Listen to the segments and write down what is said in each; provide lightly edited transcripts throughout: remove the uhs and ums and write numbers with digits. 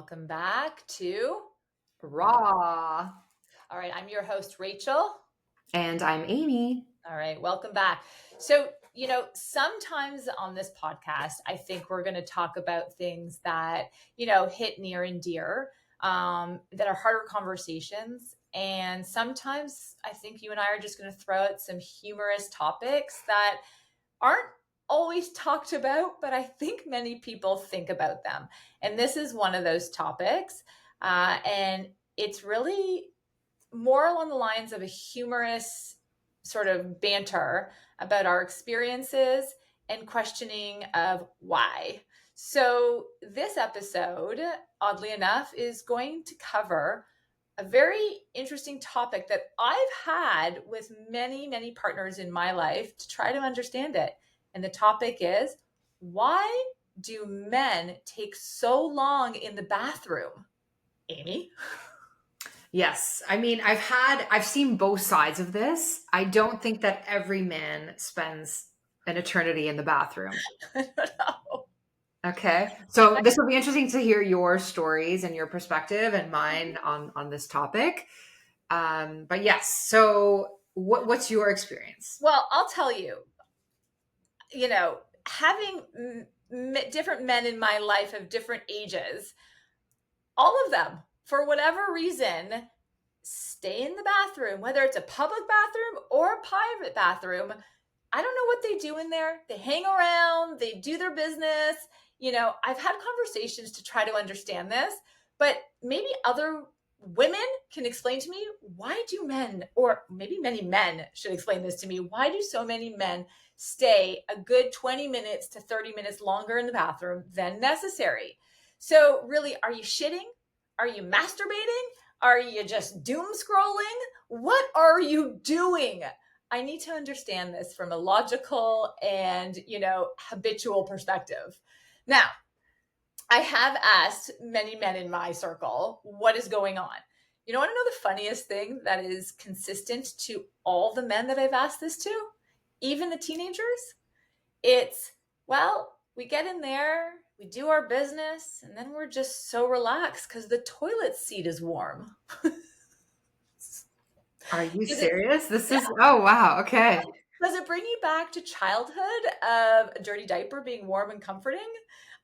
welcome back to Raw. All right, I'm your host, Rachel. And I'm Amy. All right, welcome back. So, sometimes on this podcast, I think we're going to talk about things that, hit near and dear, that are harder conversations. And sometimes I think you and I are just going to throw out some humorous topics that aren't always talked about, but I think many people think about them. And this is one of those topics. And it's really more along the lines of a humorous sort of banter about our experiences and questioning of why. So, this episode, oddly enough, is going to cover a very interesting topic that I've had with many, many partners in my life to try to understand it. And the topic is, why do men take so long in the bathroom? Amy? Yes. I mean, I've seen both sides of this. I don't think that every man spends an eternity in the bathroom. I don't know. Okay. So this will be interesting to hear your stories and your perspective and mine on this topic. But yes. So what's your experience? Well, I'll tell you, having different men in my life of different ages, all of them, for whatever reason, stay in the bathroom, whether it's a public bathroom or a private bathroom. I don't know what they do in there. They hang around, they do their business. I've had conversations to try to understand this, but maybe other women can explain to me, why do men, or maybe many men should explain this to me, why do so many men stay a good 20 minutes to 30 minutes longer in the bathroom than necessary? So really, are you shitting? Are you masturbating? Are you just doom scrolling? What are you doing? I need to understand this from a logical and, habitual perspective. Now, I have asked many men in my circle, what is going on? You want to know the funniest thing that is consistent to all the men that I've asked this to, even the teenagers? It's, well, we get in there, we do our business, and then we're just so relaxed because the toilet seat is warm. Are you serious? Oh, wow. Okay. Does it bring you back to childhood of a dirty diaper being warm and comforting?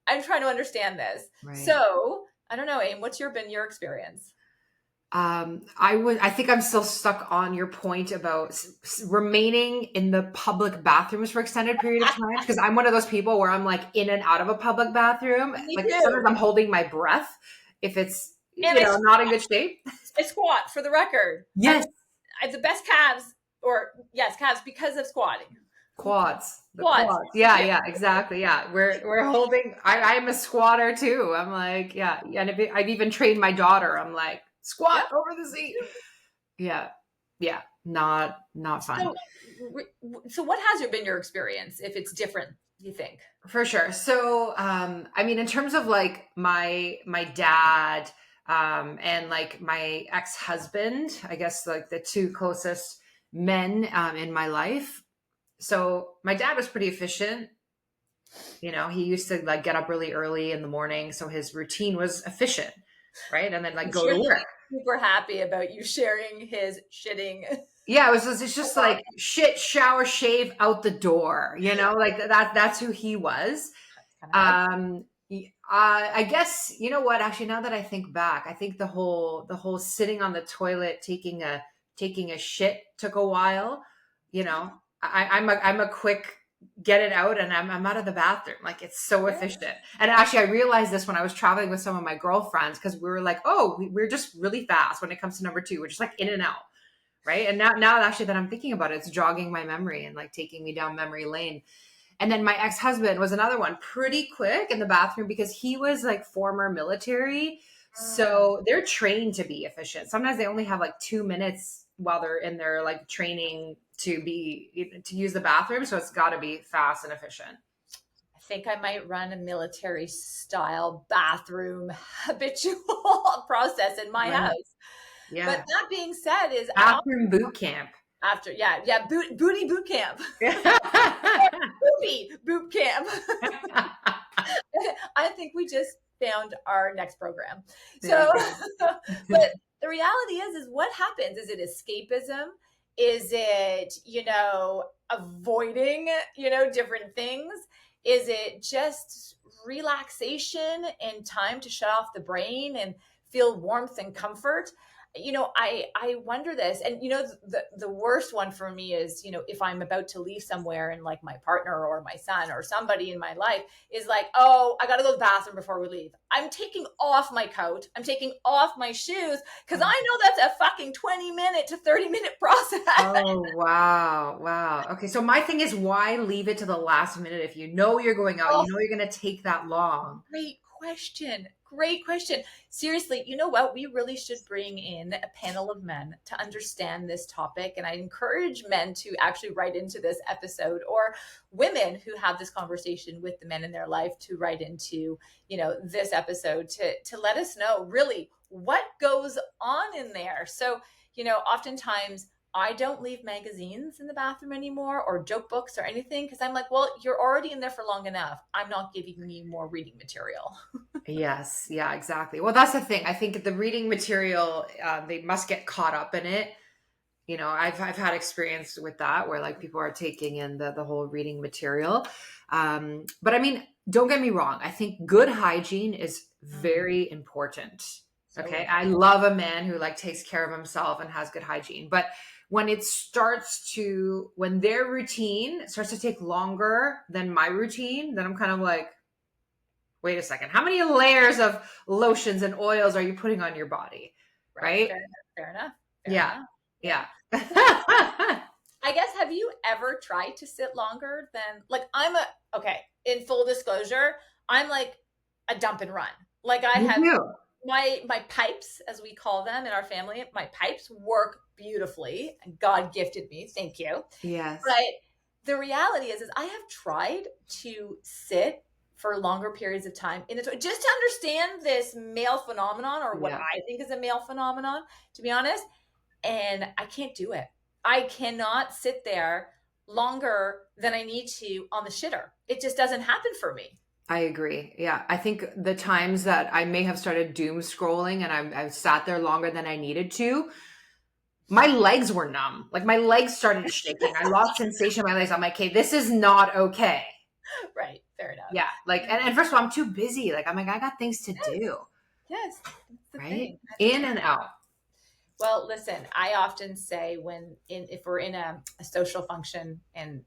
I'm trying to understand this. Right. So I don't know, Aim, what's been your experience? I think I'm still stuck on your point about remaining in the public bathrooms for extended period of time, because I'm one of those people where I'm like in and out of a public bathroom. Me like too. Sometimes I'm holding my breath if it's not in good shape. I squat, for the record. Yes. I have the best calves, calves because of squatting. Quads. Yeah, exactly. Yeah. We're holding, I'm a squatter too. I'm like, yeah. And I've even trained my daughter. I'm like, squat over the seat. Yeah. Not fun. So what has been your experience, if it's different, you think? For sure. So, I mean, in terms of like my dad, and like my ex-husband, I guess like the two closest men, in my life. So my dad was pretty efficient. He used to like get up really early in the morning. So his routine was efficient. Right. And then like go to work. Super happy about you sharing his shitting. Yeah. It's just like shit, shower, shave, out the door, like that's who he was. I guess, you know what, actually, now that I think back, I think the whole sitting on the toilet, taking a shit took a while. I'm a quick get it out and I'm out of the bathroom. Like, it's so efficient. And actually, I realized this when I was traveling with some of my girlfriends, because we were like, we're just really fast when it comes to number two. We're just like in and out. Right. And now actually that I'm thinking about it, it's jogging my memory and like taking me down memory lane. And then my ex-husband was another one, pretty quick in the bathroom, because he was like former military. So they're trained to be efficient. Sometimes they only have like 2 minutes while they're in their like training to use the bathroom. So it's got to be fast and efficient. I think I might run a military style bathroom habitual process in my house. Yeah. But that being said, is bathroom boot camp. Booty boot camp. Booty boot camp. I think we just found our next program. There So, you go. but the reality is what happens? Is it escapism? Is it, avoiding, different things? Is it just relaxation and time to shut off the brain and feel warmth and comfort? I wonder this. And the worst one for me is, if I'm about to leave somewhere and like my partner or my son or somebody in my life is like, oh, I gotta go to the bathroom before we leave. I'm taking off my coat, I'm taking off my shoes, because I know that's a fucking 20-minute to 30-minute process. Oh, wow. Wow. Okay. So my thing is, why leave it to the last minute if you know you're going out, Oh, you know you're going to take that long? great question. Great question. Seriously, you know what? We really should bring in a panel of men to understand this topic. And I encourage men to actually write into this episode, or women who have this conversation with the men in their life to write into, this episode to let us know really what goes on in there. So, oftentimes I don't leave magazines in the bathroom anymore or joke books or anything, because I'm like, well, you're already in there for long enough. I'm not giving you more reading material. Yes. Yeah, exactly. Well, that's the thing. I think the reading material, they must get caught up in it. I've had experience with that where like people are taking in the whole reading material. But I mean, don't get me wrong. I think good hygiene is very important. So Okay. important. I love a man who like takes care of himself and has good hygiene. But when their routine starts to take longer than my routine, then I'm kind of like, wait a second, how many layers of lotions and oils are you putting on your body? Right. Right? Fair enough. Fair enough. Fair Yeah. enough. Yeah. Yeah. I guess, have you ever tried to sit longer than, like, okay, in full disclosure, I'm like a dump and run. Like, I Me have too. my pipes, as we call them in our family, my pipes work beautifully. God gifted me. Thank you. Yes. But the reality is I have tried to sit for longer periods of time just to understand this male phenomenon, or what Yeah. I think is a male phenomenon, to be honest. And I can't do it. I cannot sit there longer than I need to on the shitter. It just doesn't happen for me. I agree. Yeah. I think the times that I may have started doom scrolling and I've sat there longer than I needed to, my legs were numb. Like my legs started shaking. I lost sensation in my legs. I'm like, okay, this is not okay. Right. Fair enough. Yeah. Like, and first of all, I'm too busy. Like, I'm like, I got things to Yes. do. Yes. That's the Right. thing. That's the In thing. and out. Well, listen, I often say if we're in a social function and,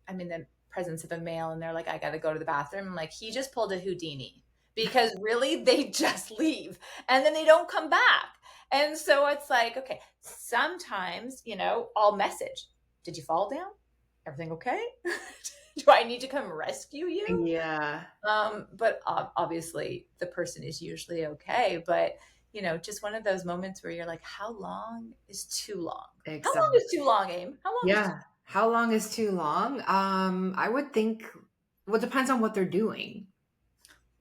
I'm in the presence of a male and they're like, I got to go to the bathroom. I'm like, he just pulled a Houdini, because really they just leave and then they don't come back. And so it's like, okay, sometimes, I'll message, did you fall down? Everything okay? Do I need to come rescue you? Yeah. But obviously the person is usually okay. But just one of those moments where you're like, how long is too long? How long Exactly. is too long, Aim? How long is too Yeah. How long is too long? I would think, well, it depends on what they're doing.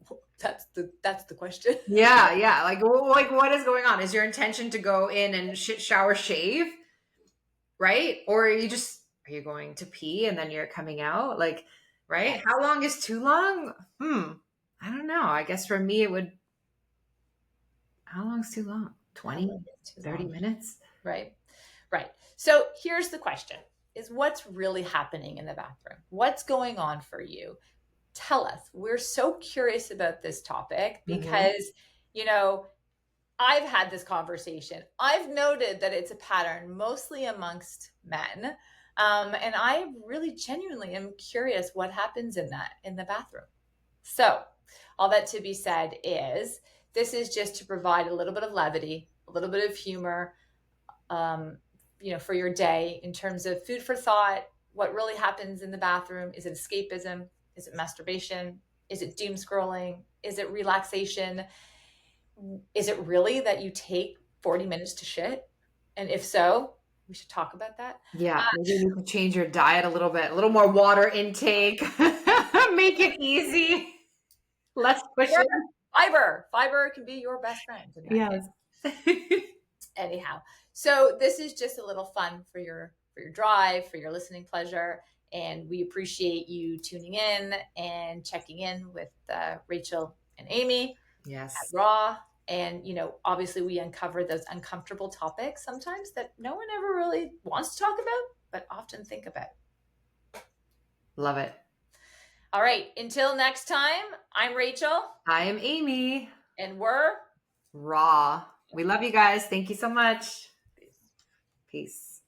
long? That's the question. Yeah, yeah. Like what is going on? Is your intention to go in and shit, shower, shave, right? Or are you going to pee and then you're coming out? Like, right? Yes. How long is too long? I don't know. I guess for me it would. How long is too long? How 20, long is too 30 long? minutes? Right. Right. So here's the question: is what's really happening in the bathroom? What's going on for you? Tell us. We're so curious about this topic Mhm. because, you know, I've had this conversation. I've noted that it's a pattern mostly amongst men. And I really genuinely am curious what happens in the bathroom. So, all that to be said is this is just to provide a little bit of levity, a little bit of humor, um, for your day in terms of food for thought. What really happens in the bathroom? Is it escapism? Is it masturbation? Is it doom scrolling? Is it relaxation? Is it really that you take 40 minutes to shit? And if so, we should talk about that. Yeah, maybe you need to change your diet a little bit, a little more water intake, make it easy, less Fiber, pushing. fiber can be your best friend in that case. Yes. Anyhow, so this is just a little fun for your drive, for your listening pleasure, and we appreciate you tuning in and checking in with Rachel and Amy. Yes. raw. And, obviously we uncover those uncomfortable topics sometimes that no one ever really wants to talk about, but often think about. Love it. All right. Until next time, I'm Rachel. I am Amy. And we're Raw. We love you guys. Thank you so much. Peace.